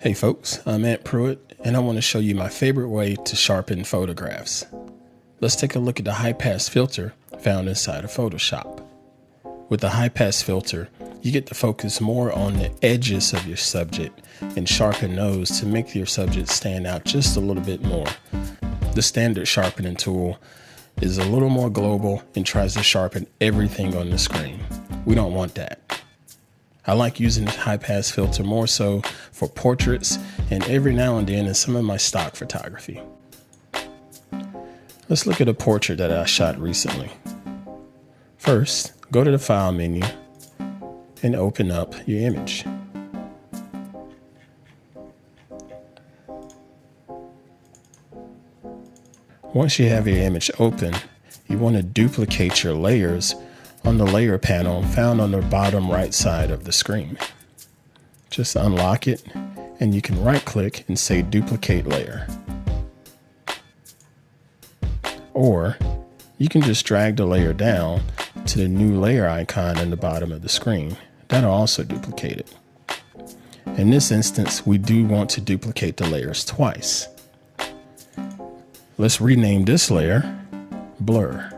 Hey folks, I'm Pruitt, and I want to show you my favorite way to sharpen photographs. Let's take a look at the high pass filter found inside of Photoshop. With the high pass filter, you get to focus more on the edges of your subject and sharpen those to make your subject stand out just a little bit more. The standard sharpening tool is a little more global and tries to sharpen everything on the screen. We don't want that. I like using the high pass filter more so for portraits and every now and then in some of my stock photography. Let's look at a portrait that I shot recently. First, go to the File menu and open up your image. Once you have your image open, you want to duplicate your layers on the layer panel found on the bottom right side of the screen. Just unlock it and you can right click and say duplicate layer. Or you can just drag the layer down to the new layer icon in the bottom of the screen. That'll also duplicate it. In this instance, we do want to duplicate the layers twice. Let's rename this layer Blur.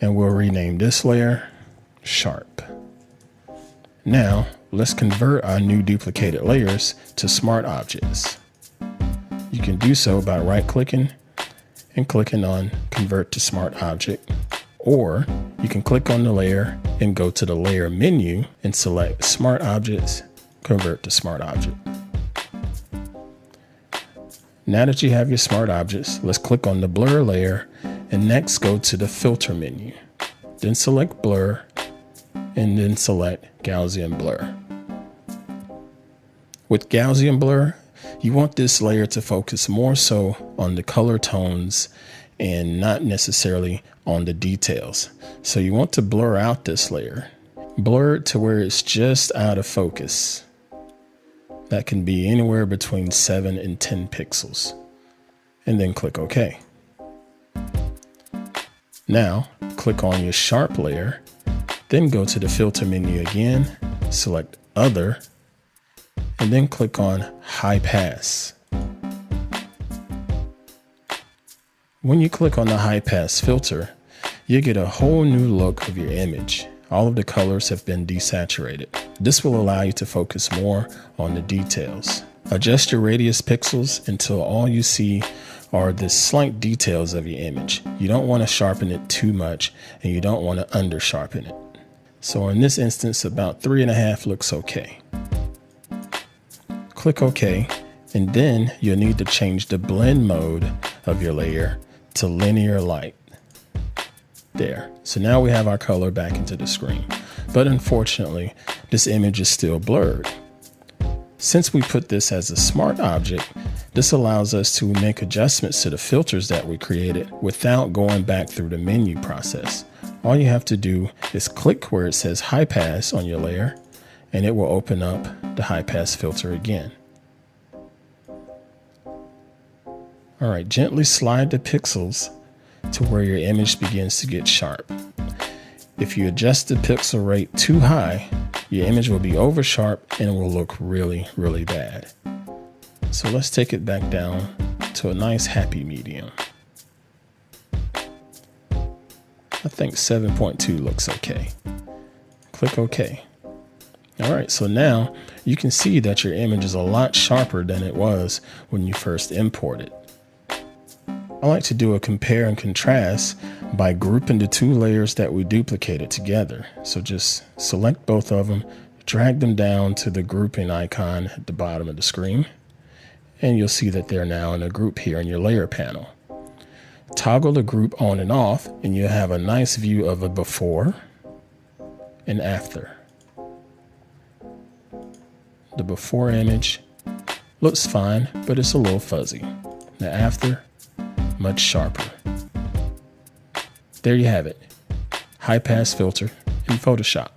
And we'll rename this layer Sharp. Now, let's convert our new duplicated layers to smart objects. You can do so by right-clicking and clicking on Convert to Smart Object, or you can click on the layer and go to the Layer menu and select Smart Objects, Convert to Smart Object. Now that you have your smart objects, let's click on the Blur layer and next go to the Filter menu. Then select Blur and then select Gaussian Blur. With Gaussian Blur, you want this layer to focus more so on the color tones and not necessarily on the details. So you want to blur out this layer. Blur it to where it's just out of focus. That can be anywhere between 7 and 10 pixels. And then click OK. Now, click on your Sharp layer, then go to the Filter menu again, select Other, and then click on High Pass. When you click on the High Pass filter, you get a whole new look of your image. All of the colors have been desaturated. This will allow you to focus more on the details. Adjust your radius pixels until all you see are the slight details of your image. You don't want to sharpen it too much and you don't want to under sharpen it. So in this instance, about 3.5 looks okay. Click OK, and then you'll need to change the blend mode of your layer to linear light. There. So now we have our color back into the screen. But unfortunately, this image is still blurred. Since we put this as a smart object, this allows us to make adjustments to the filters that we created without going back through the menu process. All you have to do is click where it says high pass on your layer, and it will open up the high pass filter again. All right, gently slide the pixels to where your image begins to get sharp. If you adjust the pixel rate too high, your image will be over sharp and it will look really, really bad. So let's take it back down to a nice happy medium. I think 7.2 looks okay. Click OK. All right, so now you can see that your image is a lot sharper than it was when you first imported. I like to do a compare and contrast by grouping the two layers that we duplicated together. So just select both of them, drag them down to the grouping icon at the bottom of the screen, and you'll see that they're now in a group here in your layer panel. Toggle the group on and off, and you'll have a nice view of a before and after. The before image looks fine, but it's a little fuzzy. The after, much sharper. There you have it. High pass filter in Photoshop.